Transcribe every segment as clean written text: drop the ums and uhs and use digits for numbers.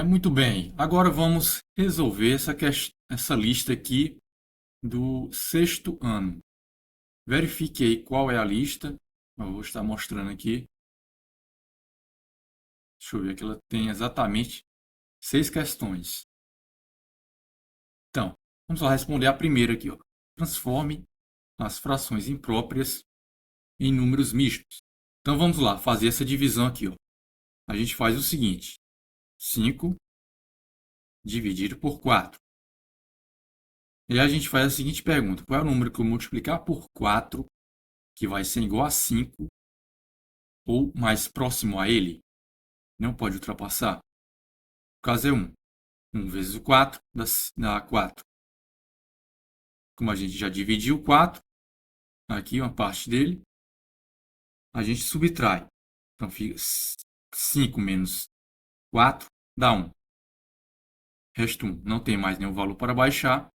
Muito bem. Agora vamos resolver essa lista aqui do sexto ano. Verifique aí qual é a lista. Eu vou estar mostrando aqui. Deixa eu ver que ela tem exatamente 6 questões. Então, vamos lá responder a primeira aqui, ó. Transforme as frações impróprias em números mistos. Então vamos lá fazer essa divisão aqui, ó. A gente faz o seguinte: 5 dividido por 4. E a gente faz a seguinte pergunta: qual é o número que eu multiplicar por 4 que vai ser igual a 5 ou mais próximo a ele? Não pode ultrapassar. O caso é 1. 1 vezes o 4 dá 4. Como a gente já dividiu o 4, aqui uma parte dele, a gente subtrai. Então fica 5 menos 4 dá 1. Resta 1. Não tem mais nenhum valor para baixar.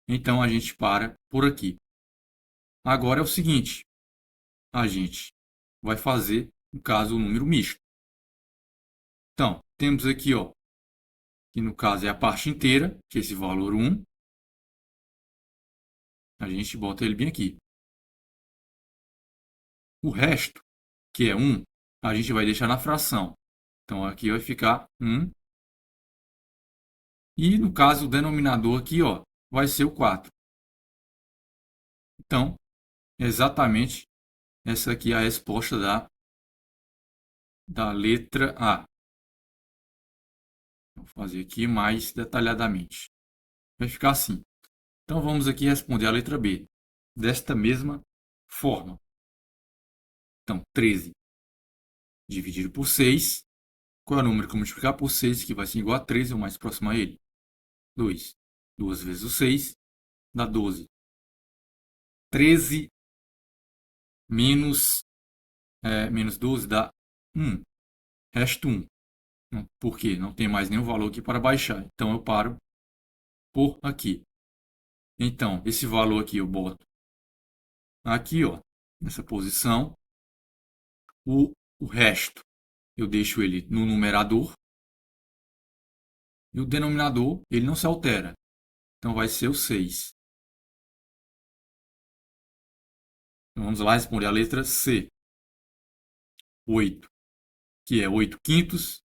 Então a gente para por aqui. Agora é o seguinte: a gente vai fazer, no caso, o número misto. Então, temos aqui, ó, que no caso é a parte inteira, que é esse valor 1. A gente bota ele bem aqui. O resto, que é 1, a gente vai deixar na fração. Então, aqui vai ficar 1. E, no caso, o denominador aqui, ó, vai ser o 4. Então, exatamente essa aqui é a resposta da letra A. Vou fazer aqui mais detalhadamente. Vai ficar assim. Então, vamos aqui responder a letra B, desta mesma forma. Então, 13 dividido por 6. Qual é o número que eu multiplicar por 6 que vai ser igual a 13 ou mais próximo a ele? 2. 2 vezes o 6 dá 12. 13 menos 12 dá 1. Resta 1. Por quê? Não tem mais nenhum valor aqui para baixar. Então eu paro por aqui. Então, esse valor aqui eu boto aqui, ó, nessa posição. O resto eu deixo ele no numerador. E o denominador, ele não se altera. Então vai ser o 6. Então vamos lá responder a letra C. 8, que é 8 quintos.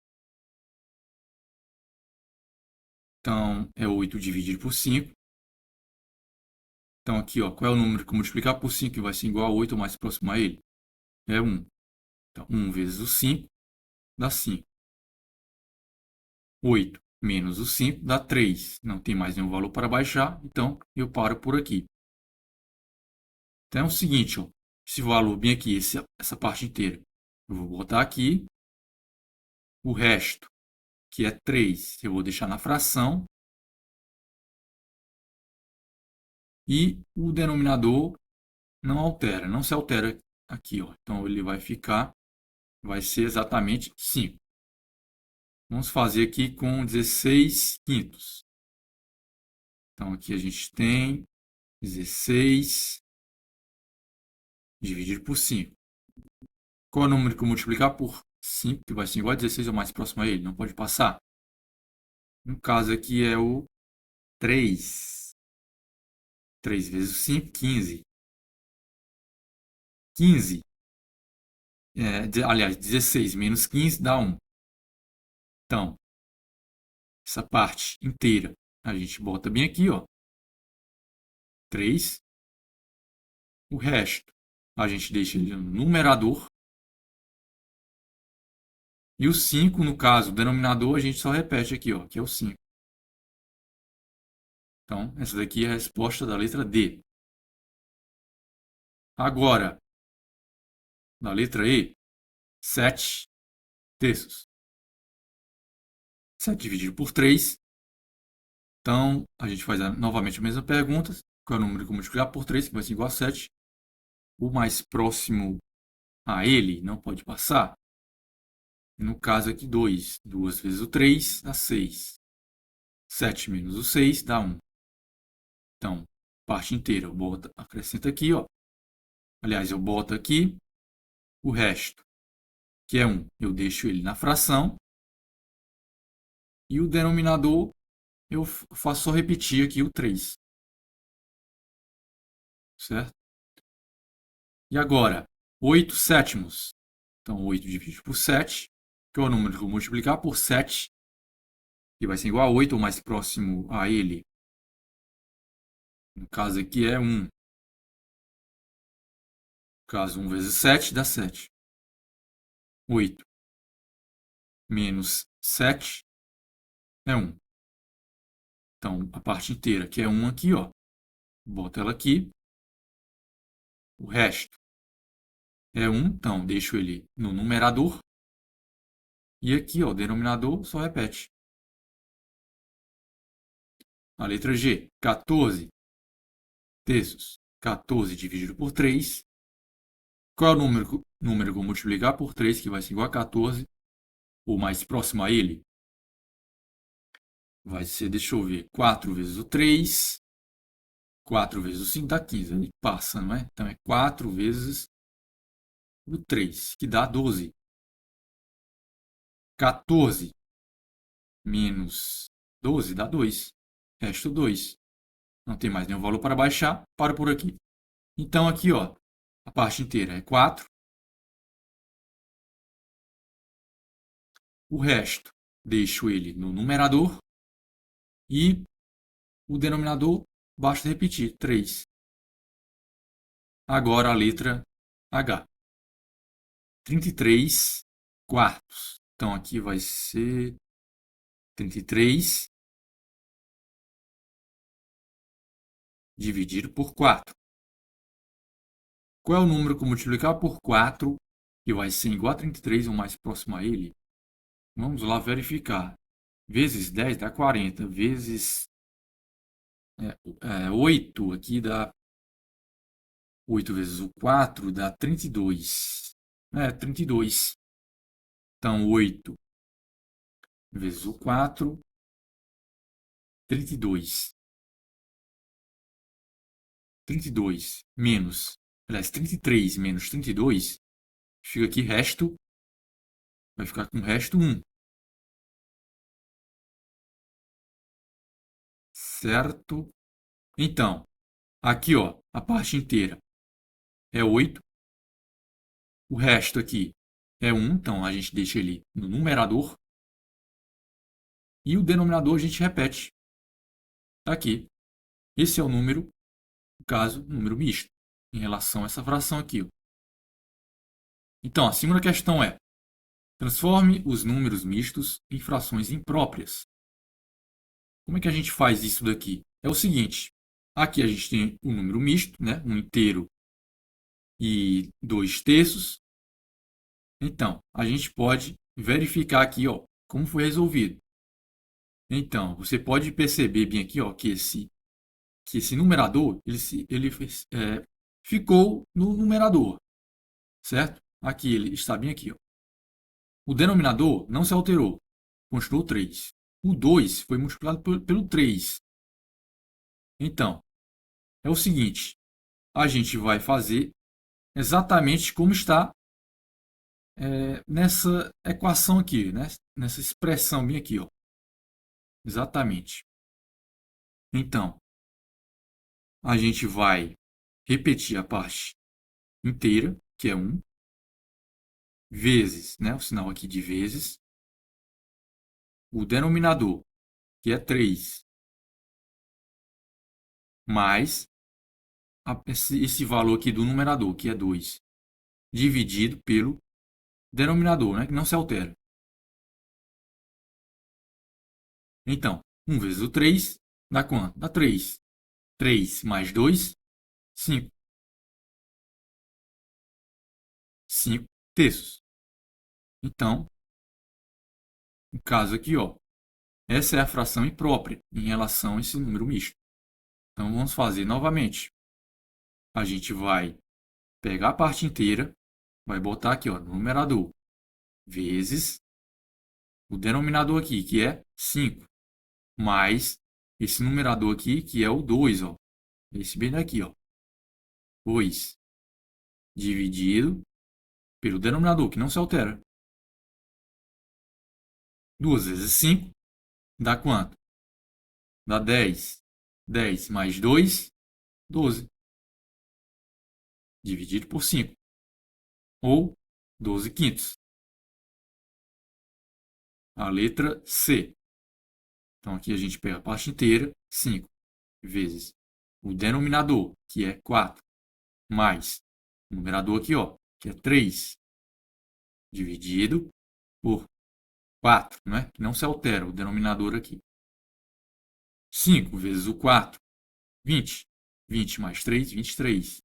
Então é 8 dividido por 5. Então aqui, ó, qual é o número que eu multiplicar por 5 que vai ser igual a 8 ou mais próximo a ele? É 1. Então 1 vezes o 5 dá 5. 8 menos o 5 dá 3. Não tem mais nenhum valor para baixar, então eu paro por aqui. Então é o seguinte, ó, esse valor bem aqui, essa parte inteira, eu vou botar aqui. O resto, que é 3, eu vou deixar na fração. E o denominador não altera, não se altera aqui, ó. Então ele vai ser exatamente 5. Vamos fazer aqui com 16 quintos. Então aqui a gente tem 16 dividido por 5. Qual é o número que eu multiplicar por 5, que vai ser igual a 16 ou mais próximo a ele? Não pode passar. No caso aqui é o 3. 3 vezes 5, 15. 15, aliás, 16 menos 15 dá 1. Então, essa parte inteira a gente bota bem aqui, ó. 3. O resto a gente deixa ele no numerador. E o 5, no caso, o denominador, a gente só repete aqui, ó, que é o 5. Então, essa daqui é a resposta da letra D. Agora, na letra E, 7 terços. 7 dividido por 3. Então, a gente faz novamente a mesma pergunta. Qual é o número que eu multiplicar por 3, que vai ser igual a 7? O mais próximo a ele não pode passar. No caso aqui, 2. 2 vezes o 3 dá 6. 7 menos o 6 dá 1. Então, parte inteira eu boto, acrescento aqui, ó. Aliás, eu boto aqui o resto, que é 1. Eu deixo ele na fração. E o denominador, eu faço só repetir aqui o 3. Certo? E agora, 8 sétimos. Então, 8 dividido por 7, que é o número que eu vou multiplicar por 7, que vai ser igual a 8, ou mais próximo a ele. No caso aqui é 1. No caso, 1 vezes 7 dá 7. 8 menos 7 é 1. Então, a parte inteira, que é 1 aqui, ó, boto ela aqui. O resto é 1, então deixo ele no numerador. E aqui, ó, o denominador só repete. A letra G, 14 terços. 14 dividido por 3. Qual é o número que eu vou multiplicar por 3, que vai ser igual a 14, ou mais próximo a ele? Vai ser, deixa eu ver, 4 vezes o 3. 4 vezes o 5 dá 15. Ele passa, não é? Então é 4 vezes o 3, que dá 12. 14 menos 12 dá 2. Resto 2. Não tem mais nenhum valor para baixar. Paro por aqui. Então aqui, ó, a parte inteira é 4. O resto, deixo ele no numerador. E o denominador, basta repetir, 3. Agora a letra H. 33 quartos. Então aqui vai ser 33 dividido por 4. Qual é o número que eu multiplicar por 4 que vai ser igual a 33 ou mais próximo a ele? Vamos lá verificar. Vezes 10 dá 40. Vezes 8 aqui dá 8 vezes o 4 dá 32. 32. Então 8 vezes o 4, 32. 32 menos, aliás, 33 menos 32, fica aqui resto, vai ficar com resto 1. Certo? Então, aqui, ó, a parte inteira é 8. O resto aqui é 1, então a gente deixa ele no numerador. E o denominador a gente repete. Tá aqui. Esse é o número, no caso, número misto, em relação a essa fração aqui. Ó. Então, a segunda questão é: transforme os números mistos em frações impróprias. Como é que a gente faz isso daqui? É o seguinte, aqui a gente tem um número misto, né? Um inteiro e 2 terços. Então, a gente pode verificar aqui, ó, como foi resolvido. Então, você pode perceber bem aqui, ó, que esse numerador ele ficou no numerador, certo? Aqui ele está bem aqui, ó. O denominador não se alterou, continuou 3. O 2 foi multiplicado pelo 3. Então, é o seguinte, a gente vai fazer exatamente como está nessa equação aqui, né? Nessa expressão bem aqui, ó. Exatamente. Então, a gente vai repetir a parte inteira, que é 1, vezes, né? O sinal aqui de vezes, o denominador, que é 3, mais esse valor aqui do numerador, que é 2, dividido pelo denominador, né? Que não se altera. Então, 1 vezes o 3 dá quanto? Dá 3. 3 mais 2, 5. 5 terços. Então, no caso aqui, ó, essa é a fração imprópria em relação a esse número misto. Então, vamos fazer novamente. A gente vai pegar a parte inteira, vai botar aqui, ó, no numerador, vezes o denominador aqui, que é 5, mais esse numerador aqui, que é o 2, ó, esse bem daqui, ó, 2, dividido pelo denominador, que não se altera. 2 vezes 5 dá quanto? Dá 10. 10 mais 2, 12. Dividido por 5. Ou 12 quintos. A letra C. Então, aqui a gente pega a parte inteira, 5 vezes o denominador, que é 4, mais o numerador aqui, ó, que é 3, dividido por 4, né? Que não se altera o denominador aqui. 5 vezes o 4, 20. 20 mais 3, 23.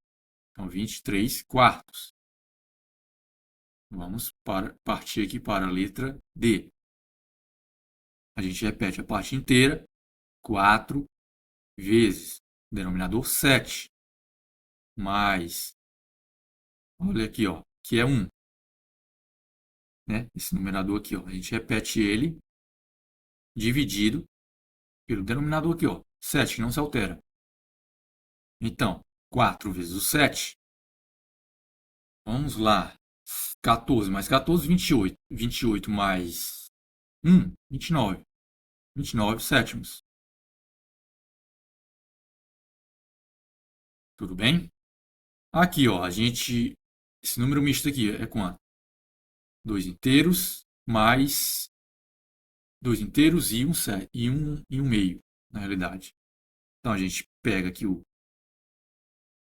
Então, 23 quartos. Vamos partir aqui para a letra D. A gente repete a parte inteira, 4 vezes o denominador 7, mais, olha aqui, ó, que é 1. Né? Esse numerador aqui, ó, a gente repete ele dividido pelo denominador aqui, ó, 7, que não se altera. Então, 4 vezes o 7, vamos lá, 14 mais 14, 28. 28 mais 1, 29. 29 sétimos. Tudo bem? Aqui, ó, esse número misto aqui é quanto? 2 inteiros mais 2 inteiros e um meio, na realidade. Então, a gente pega aqui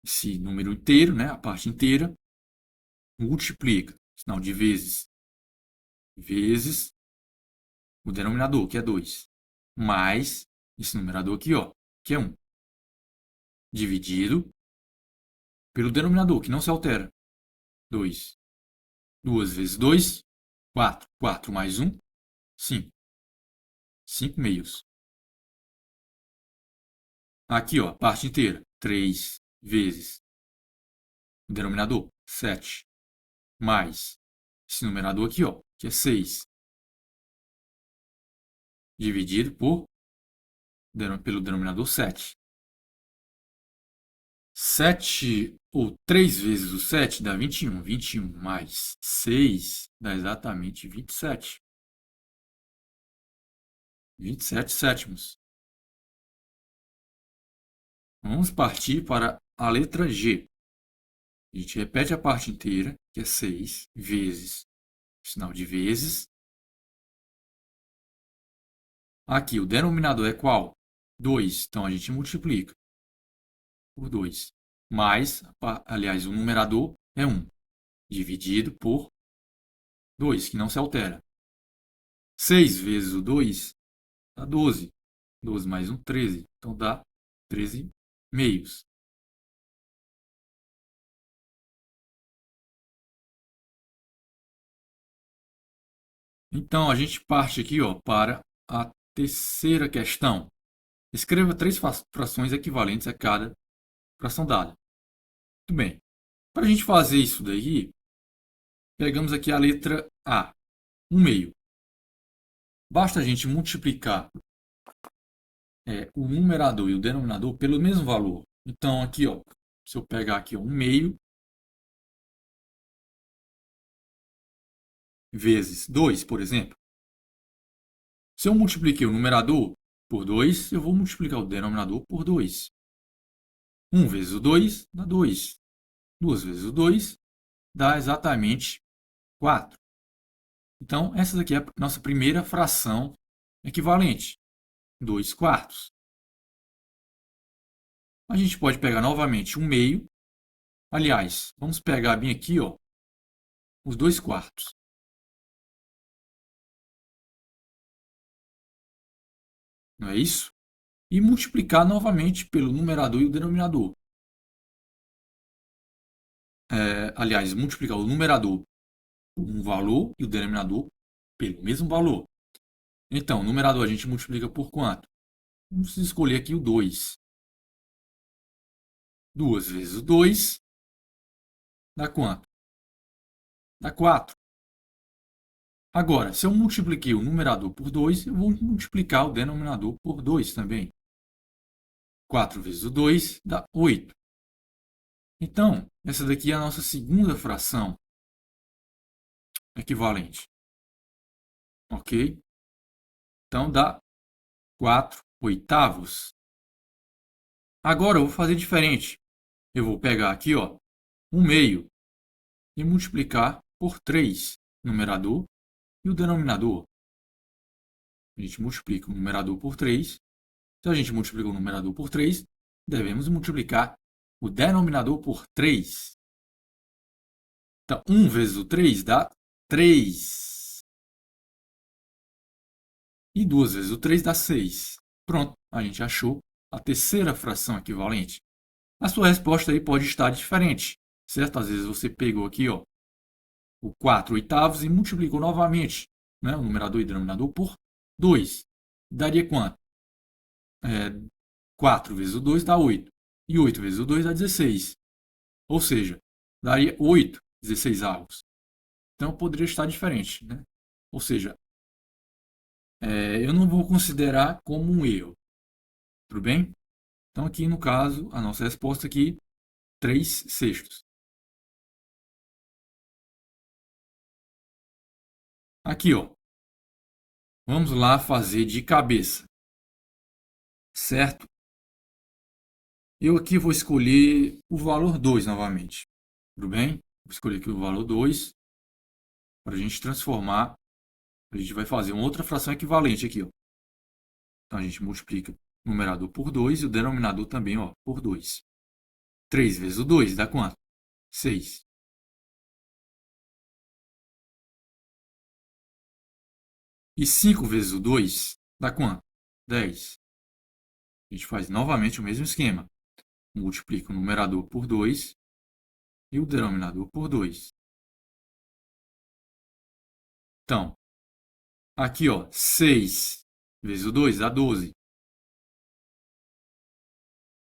esse número inteiro, né, a parte inteira, multiplica, sinal de vezes, vezes o denominador, que é 2, mais esse numerador aqui, ó, que é 1, dividido pelo denominador, que não se altera, 2. 2 vezes 2, 4. 4 mais 1, 5. 5 meios. Aqui, ó, a parte inteira, 3 vezes o denominador, 7, mais esse numerador aqui, ó, que é 6, dividido pelo denominador 7. 7 ou 3 vezes o 7 dá 21. 21 mais 6 dá exatamente 27. 27 sétimos. Vamos partir para a letra G. A gente repete a parte inteira, que é 6 vezes o sinal de vezes. Aqui o denominador é qual? 2. Então a gente multiplica por 2. Mais, aliás, o numerador é 1, dividido por 2, que não se altera. 6 vezes o 2 dá 12. 12 mais 1, 13. Então dá 13 meios. Então a gente parte aqui, ó, para a terceira questão. Escreva 3 frações equivalentes a cada fração dada. Muito bem. Para a gente fazer isso daí, pegamos aqui a letra A, 1 meio. Basta a gente multiplicar o numerador e o denominador pelo mesmo valor. Então, aqui, ó, se eu pegar aqui ó, 1 meio vezes 2, por exemplo. Se eu multipliquei o numerador por 2, eu vou multiplicar o denominador por 2. 1 vezes o 2 dá 2. 2 vezes o 2 dá exatamente 4. Então, essa daqui é a nossa primeira fração equivalente, 2 quartos. A gente pode pegar novamente 1 meio. Aliás, vamos pegar bem aqui, ó, os 2 quartos. Não é isso? E multiplicar novamente pelo numerador e o denominador. Aliás, multiplicar o numerador por um valor e o denominador pelo mesmo valor. Então, o numerador a gente multiplica por quanto? Vamos escolher aqui o 2. 2 vezes o 2 dá quanto? Dá 4. Agora, se eu multipliquei o numerador por 2, eu vou multiplicar o denominador por 2 também. 4 vezes o 2 dá 8. Então, essa daqui é a nossa segunda fração equivalente. Ok? Então, dá 4 oitavos. Agora eu vou fazer diferente. Eu vou pegar aqui, ó, 1 meio e multiplicar por 3, numerador e o denominador. A gente multiplica o numerador por 3. Se a gente multiplica o numerador por 3, devemos multiplicar o denominador por 3. Então, 1 vezes o 3 dá 3. E 2 vezes o 3 dá 6. Pronto, a gente achou a terceira fração equivalente. A sua resposta aí pode estar diferente, certo? Às vezes você pegou aqui, ó, o 4 oitavos e multiplicou novamente, né, o numerador e o denominador por 2. Daria quanto? 4 vezes o 2 dá 8. E 8 vezes o 2 dá 16. Ou seja, daria 8 16avos. Então poderia estar diferente, né? Ou seja, eu não vou considerar como um erro. Tudo bem? Então aqui no caso, a nossa resposta aqui, 3/6. Aqui, ó. Vamos lá fazer de cabeça. Certo? Eu aqui vou escolher o valor 2 novamente. Tudo bem? Vou escolher aqui o valor 2 para a gente transformar. A gente vai fazer uma outra fração equivalente aqui, ó. Então a gente multiplica o numerador por 2 e o denominador também, ó, por 2. 3 vezes o 2 dá quanto? 6. E 5 vezes o 2 dá quanto? 10. A gente faz novamente o mesmo esquema. Multiplica o numerador por 2 e o denominador por 2. Então, aqui, ó, 6 vezes o 2 dá 12.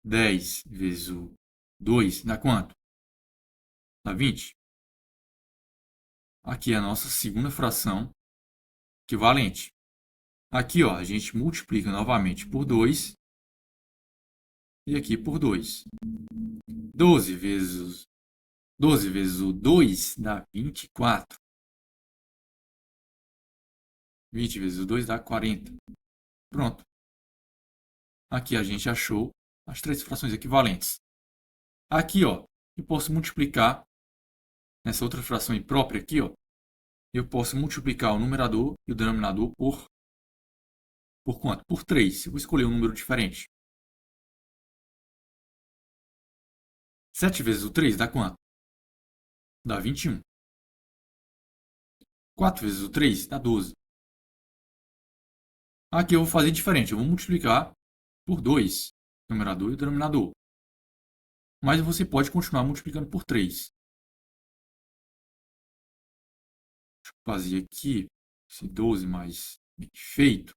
10 vezes o 2 dá quanto? Dá 20. Aqui é a nossa segunda fração equivalente. Aqui, ó, a gente multiplica novamente por 2 e aqui por 2. 12 vezes o 2 dá 24. 20 vezes o 2 dá 40. Pronto. Aqui a gente achou as três frações equivalentes. Aqui, ó, eu posso multiplicar nessa outra fração imprópria aqui, ó, eu posso multiplicar o numerador e o denominador por quanto? Por 3. Eu vou escolher um número diferente. 7 vezes o 3 dá quanto? Dá 21. 4 vezes o 3 dá 12. Aqui eu vou fazer diferente. Eu vou multiplicar por 2, o numerador e o denominador. Mas você pode continuar multiplicando por 3. Deixa eu fazer aqui esse 12 mais bem feito.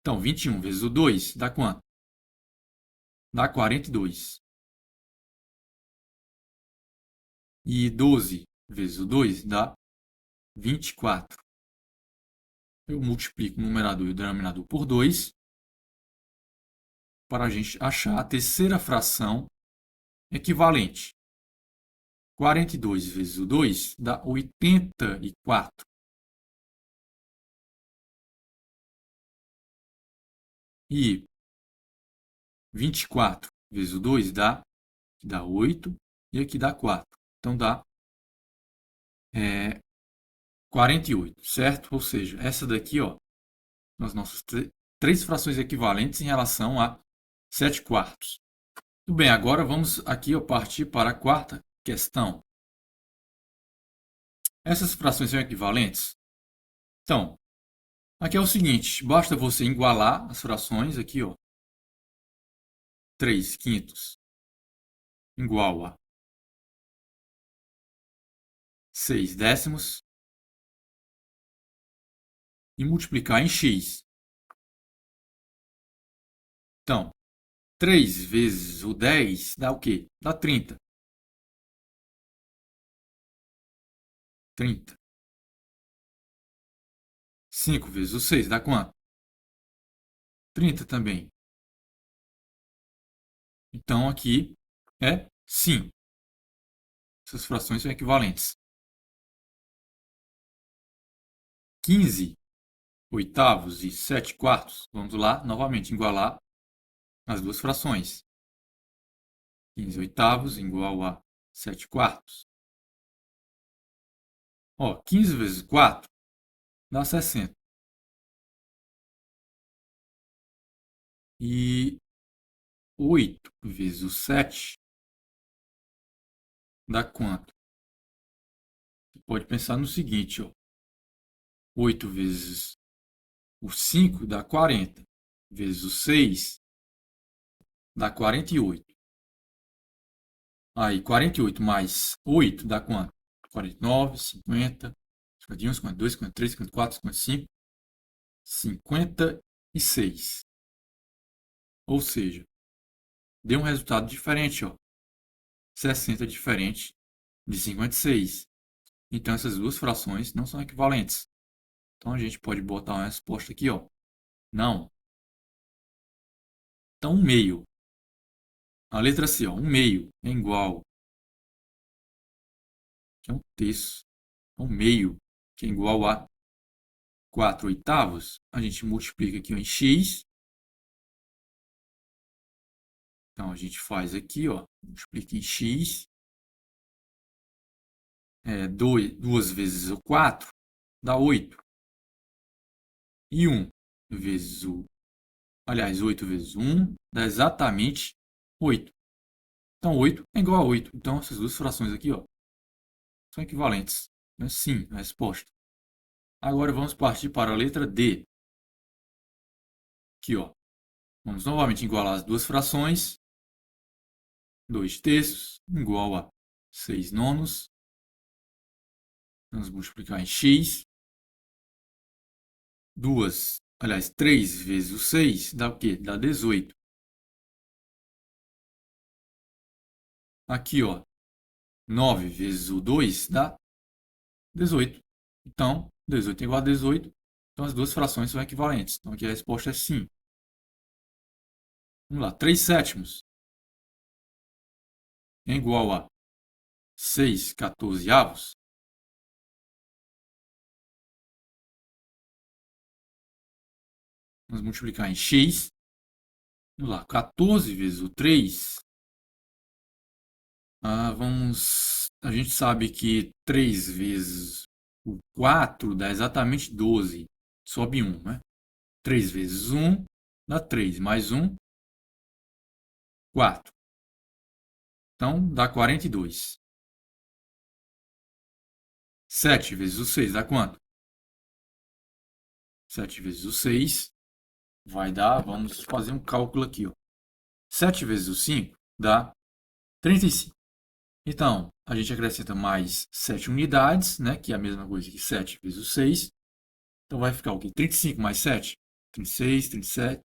Então, 21 vezes o 2 dá quanto? Dá 42. E 12 vezes o 2 dá 24. Eu multiplico o numerador e o denominador por 2 para a gente achar a terceira fração equivalente. 42 vezes o 2 dá 84. E 24 vezes o 2 dá 8 e aqui dá 4. Então dá 48, certo? Ou seja, essa daqui, ó, são as nossas três frações equivalentes em relação a 7 quartos. Muito bem, agora vamos aqui ó, partir para a quarta questão. Essas frações são equivalentes? Então, aqui é o seguinte, basta você igualar as frações aqui, ó. 3 quintos igual a 6 décimos e multiplicar em x. Então, 3 vezes o 10 dá o quê? Dá 30. 30. 5 vezes o 6 dá quanto? 30 também. Então, aqui é sim. Essas frações são equivalentes. 15 oitavos e 7 quartos. Vamos lá, novamente, igualar as duas frações. 15 oitavos igual a 7 quartos. Ó, 15 vezes 4 dá 60. E 8 vezes o 7 dá quanto? Você pode pensar no seguinte, ó. 8 vezes o 5 dá 40. Vezes o 6 dá 48. Aí, 48 mais 8 dá quanto? 49, 50, 51, 52, 53, 54, 55, 56. Ou seja, deu um resultado diferente, ó. 60 diferente de 56. Então, essas duas frações não são equivalentes. Então, a gente pode botar uma resposta aqui, ó. Não. Então, 1 meio. A letra C, ó. 1 meio é igual. Que é 1 terço. 1 meio, que é igual a 4 oitavos. A gente multiplica aqui ó, em x. Então, a gente faz aqui, ó. Multiplica em x. 2 vezes o 4 dá 8. E 1 vezes o... Aliás, 8 vezes 1 dá exatamente 8. Então, 8 é igual a 8. Então, essas duas frações aqui ó, são equivalentes. Sim, a resposta. Agora, vamos partir para a letra D. Aqui, ó. Vamos novamente igualar as duas frações. 2 terços igual a 6 nonos. Vamos multiplicar em x. 3 vezes o 6 dá o quê? Dá 18. Aqui, ó, 9 vezes o 2 dá 18. Então, 18 é igual a 18. Então, as duas frações são equivalentes. Então, aqui a resposta é sim. Vamos lá, 3 sétimos é igual a 6 quatorzeavos. Vamos multiplicar em x. Vamos lá, 14 vezes o 3. A gente sabe que 3 vezes o 4 dá exatamente 12. Sobe 1, né? 3 vezes 1 dá 3. Mais 1, 4. Então, dá 42. 7 vezes o 6 dá quanto? 7 vezes o 6 vai dar, vamos fazer um cálculo aqui, ó. 7 vezes o 5 dá 35. Então, a gente acrescenta mais 7 unidades, né, que é a mesma coisa que 7 vezes o 6. Então, vai ficar o quê? 35 mais 7? 36, 37,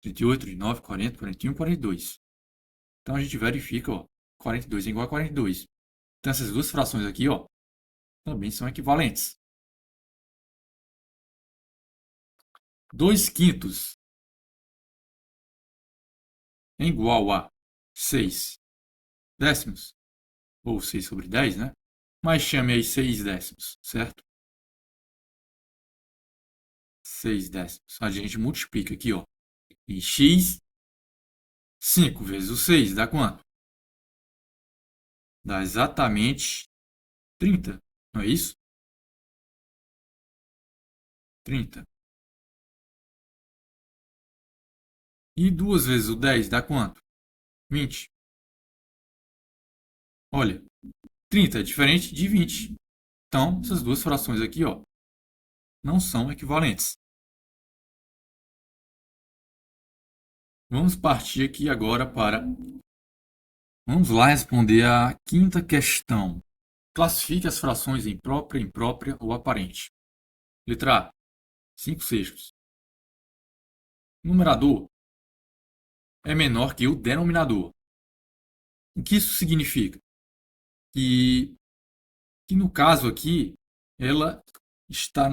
38, 39, 40, 41, 42. Então, a gente verifica, ó, 42 é igual a 42. Então, essas duas frações aqui, ó, também são equivalentes. 2 quintos é igual a 6 décimos, ou 6 sobre 10, né? Mas chame aí 6 décimos, certo? 6 décimos. A gente multiplica aqui, ó, em x. 5 vezes o 6 dá quanto? Dá exatamente 30, não é isso? 30. E 2 vezes o 10 dá quanto? 20. Olha, 30 é diferente de 20. Então, essas duas frações aqui, ó, não são equivalentes. Vamos partir aqui agora para... Vamos lá responder a quinta questão. Classifique as frações em própria, imprópria ou aparente. Letra A, 5 sextos. O numerador é menor que o denominador. O que isso significa? Que no caso aqui, ela está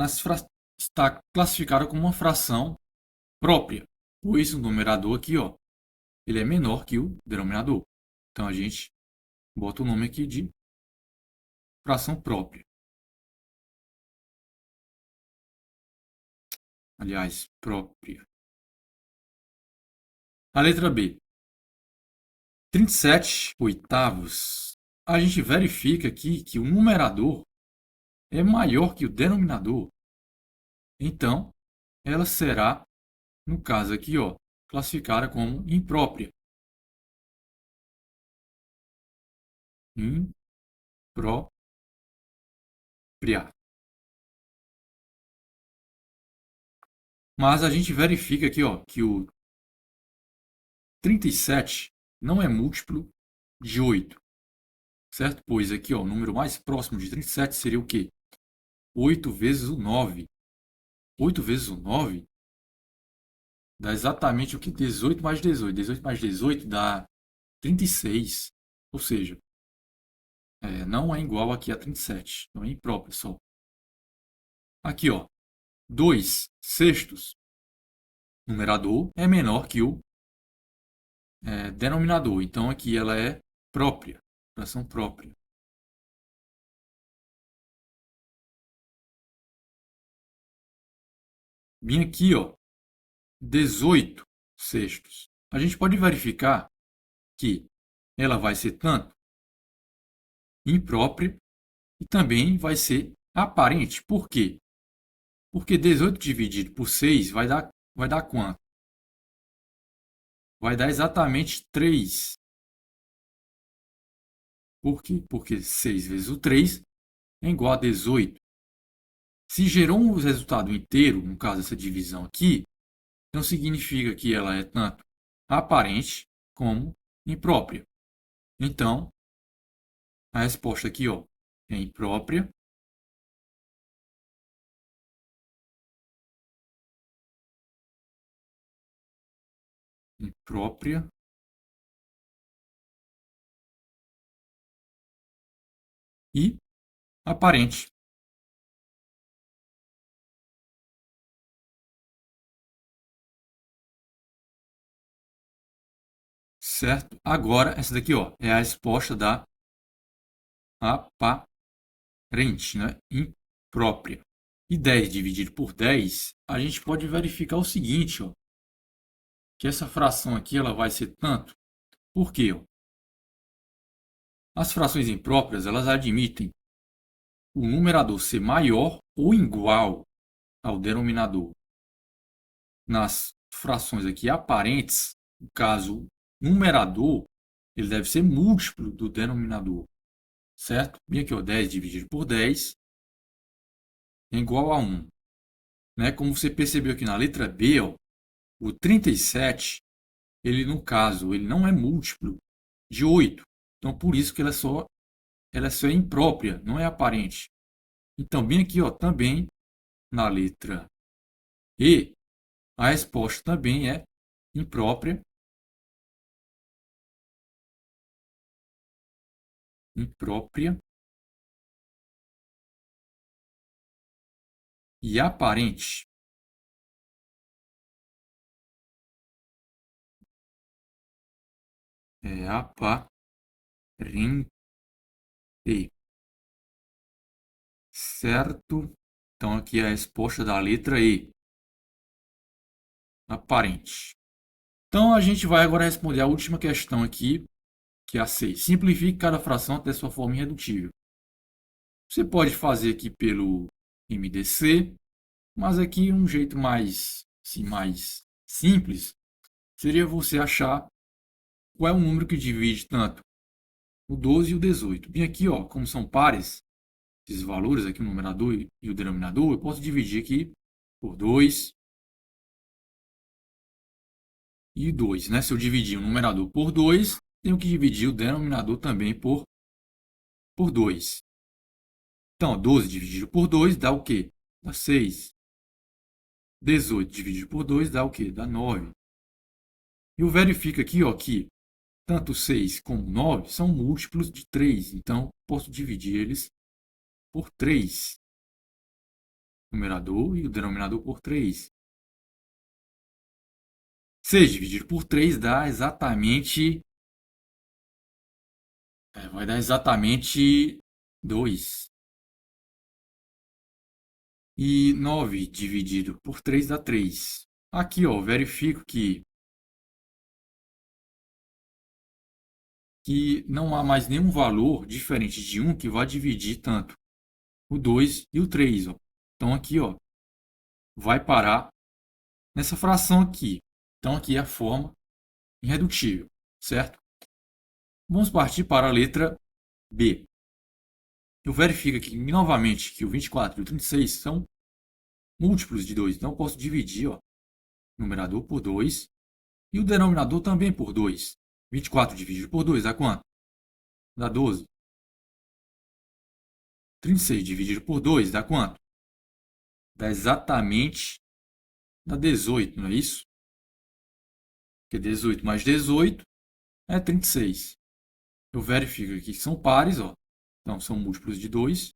classificada como uma fração própria, pois o numerador aqui, ó, ele é menor que o denominador. Então a gente bota o nome aqui de fração própria. Aliás, própria. A letra B. 37 oitavos. A gente verifica aqui que o numerador é maior que o denominador. Então, ela será, no caso aqui, ó, classificada como imprópria. Imprópria. Mas a gente verifica aqui, ó, que o 37 não é múltiplo de 8, certo? Pois aqui, ó, o número mais próximo de 37 seria o quê? 8 vezes o 9. 8 vezes o 9 dá exatamente o que 18 mais 18. 18 mais 18 dá 36. Ou seja, não é igual aqui a 37. Não é impróprio só. Aqui, ó, 2 sextos. Numerador é menor que o denominador. Então aqui ela é própria. Fração própria. Bem aqui, ó, 18 sextos. A gente pode verificar que ela vai ser tanto imprópria e também vai ser aparente. Por quê? Porque 18 dividido por 6 vai dar quanto? Vai dar exatamente 3. Por quê? Porque 6 vezes o 3 é igual a 18. Se gerou um resultado inteiro, no caso essa divisão aqui, então significa que ela é tanto aparente como imprópria. Então, a resposta aqui, ó, é imprópria. Imprópria e aparente. Certo? Agora, essa daqui, ó, é a resposta da aparente, né? Imprópria. E 10 dividido por 10, a gente pode verificar o seguinte, ó, que essa fração aqui ela vai ser tanto. Por quê? Ó? As frações impróprias elas admitem o numerador ser maior ou igual ao denominador. Nas frações aqui aparentes, no caso numerador, ele deve ser múltiplo do denominador, certo? E aqui, ó, 10 dividido por 10 é igual a 1. Né? Como você percebeu aqui na letra B, ó, o 37, ele no caso, ele não é múltiplo de 8. Então, por isso que ela só é imprópria, não é aparente. Então, bem aqui, ó, também na letra E, a resposta também é imprópria. Imprópria e aparente. É aparente. Certo? Então, aqui é a resposta da letra E. Aparente. Então, a gente vai agora responder a última questão aqui, que é a 6. Simplifique cada fração até sua forma irredutível. Você pode fazer aqui pelo MDC, mas aqui um jeito mais, assim, mais simples seria você achar qual é o número que divide tanto o 12 e o 18. Bem aqui, ó, como são pares, esses valores aqui, o numerador e o denominador, eu posso dividir aqui por 2 e 2. Né? Se eu dividir o numerador por 2, tenho que dividir o denominador também por 2. Então, 12 dividido por 2 dá o quê? Dá 6. 18 dividido por 2 dá o quê? Dá 9. E o verifica aqui, ó, que tanto 6 como 9 são múltiplos de 3. Então, posso dividir eles por 3. O numerador e o denominador por 3. 6 dividido por 3 dá exatamente. Vai dar exatamente 2. E 9 dividido por 3 dá 3. Aqui, ó, verifico que não há mais nenhum valor diferente de 1 que vá dividir tanto o 2 e o 3. Ó. Então, aqui, ó, vai parar nessa fração aqui. Então, aqui é a forma irredutível, certo? Vamos partir para a letra B. Eu verifico aqui novamente que o 24 e o 36 são múltiplos de 2. Então, eu posso dividir ó, o numerador por 2 e o denominador também por 2. 24 dividido por 2 dá quanto? Dá 12. 36 dividido por 2 dá quanto? Dá exatamente dá 18, não é isso? Porque 18 mais 18 é 36. Eu verifico aqui que são pares, ó. Então são múltiplos de 2.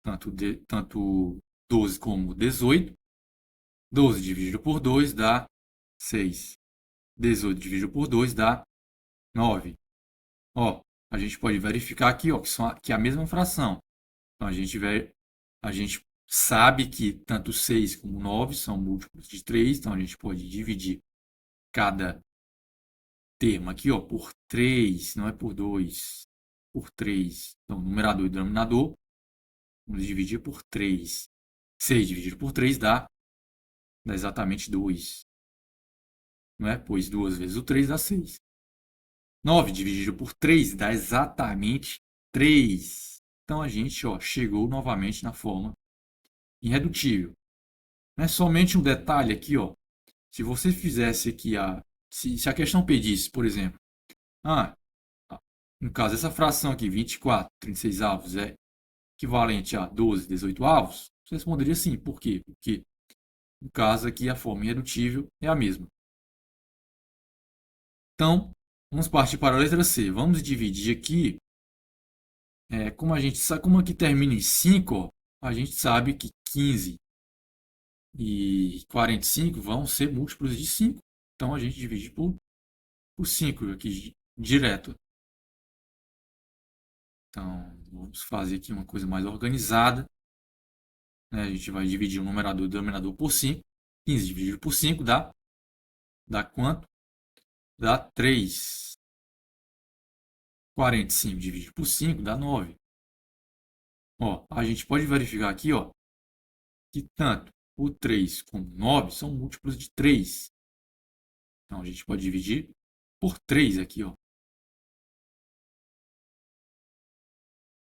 Tanto 12 como 18. 12 dividido por 2 dá 6. 18 dividido por 2 dá 9. Ó, a gente pode verificar aqui ó, que é a mesma fração. Então a gente sabe que tanto 6 como 9 são múltiplos de 3. Então a gente pode dividir cada termo aqui ó, por 3, não é por 2, por 3. Então numerador e denominador, vamos dividir por 3. 6 dividido por 3 dá exatamente 2. Não é? Pois 2 vezes o 3 dá 6. 9 dividido por 3 dá exatamente 3. Então a gente ó, chegou novamente na forma irredutível. Não é somente um detalhe aqui, ó. Se você fizesse aqui se a questão pedisse, por exemplo, no caso essa fração aqui, 24, 36 avos é equivalente a 12, 18 avos, você responderia sim. Por quê? Porque no caso aqui a forma irredutível é a mesma. Então, vamos partir para a letra C. Vamos dividir aqui. Como a gente sabe, como aqui termina em 5, ó, a gente sabe que 15 e 45 vão ser múltiplos de 5. Então a gente divide por 5 aqui direto. Então vamos fazer aqui uma coisa mais organizada. A gente vai dividir o numerador e o denominador por 5. 15 dividido por 5 dá quanto? Dá 3. 45 dividido por 5 dá 9. Ó, a gente pode verificar aqui ó, que tanto o 3 como o 9 são múltiplos de 3. Então, a gente pode dividir por 3 aqui. Ó.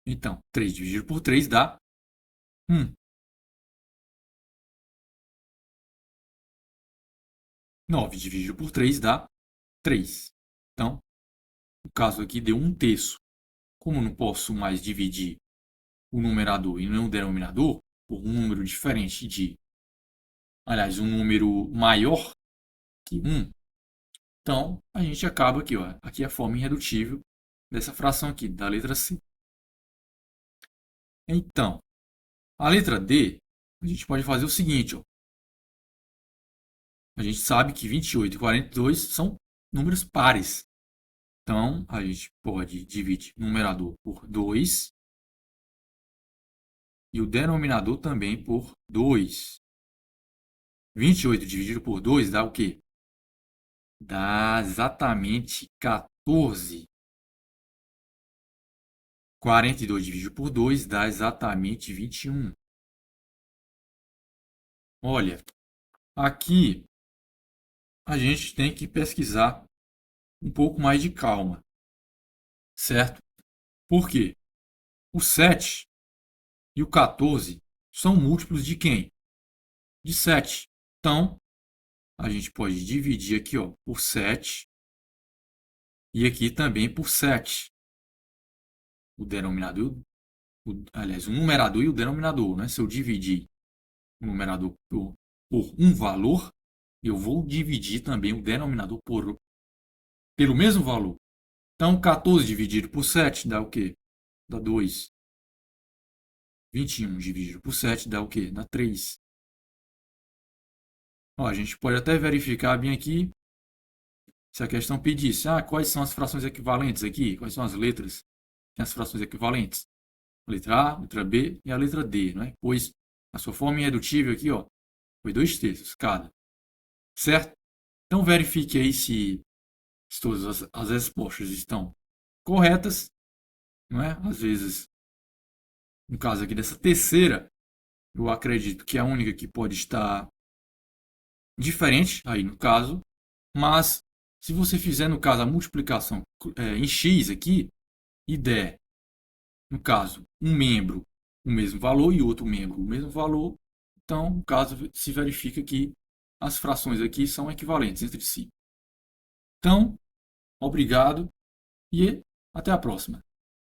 Então, 3 dividido por 3 dá 1. 9 dividido por 3 dá 3. Então, o caso aqui deu 1/3. Como não posso mais dividir o numerador e não o denominador por um número diferente aliás, um número maior que 1, então a gente acaba aqui, ó, aqui é a forma irredutível dessa fração aqui, da letra C. Então, a letra D, a gente pode fazer o seguinte, ó. A gente sabe que 28 e 42 são números pares. Então, a gente pode dividir o numerador por 2 e o denominador também por 2. 28 dividido por 2 dá o quê? Dá exatamente 14. 42 dividido por 2 dá exatamente 21. Olha, aqui a gente tem que pesquisar um pouco mais de calma, certo? Por quê? O 7 e o 14 são múltiplos de quem? De 7. Então, a gente pode dividir aqui ó, por 7 e aqui também por 7. O denominador, aliás, o numerador e o denominador. Né? Se eu dividir o numerador por um valor, eu vou dividir também o denominador pelo mesmo valor. Então, 14 dividido por 7 dá o quê? Dá 2. 21 dividido por 7 dá o quê? Dá 3. Ó, a gente pode até verificar bem aqui se a questão pedisse quais são as frações equivalentes aqui, quais são as letras que têm as frações equivalentes. A letra A, a letra B e a letra D, não é? Pois a sua forma irredutível aqui, ó, foi 2/3 cada, certo? Então verifique aí se todas as respostas estão corretas, não é? Às vezes, no caso aqui dessa terceira, eu acredito que é a única que pode estar diferente aí no caso, mas se você fizer no caso a multiplicação em x aqui e der, no caso, um membro o mesmo valor e outro membro o mesmo valor, então, no caso, se verifica que as frações aqui são equivalentes entre si. Então, obrigado e até a próxima.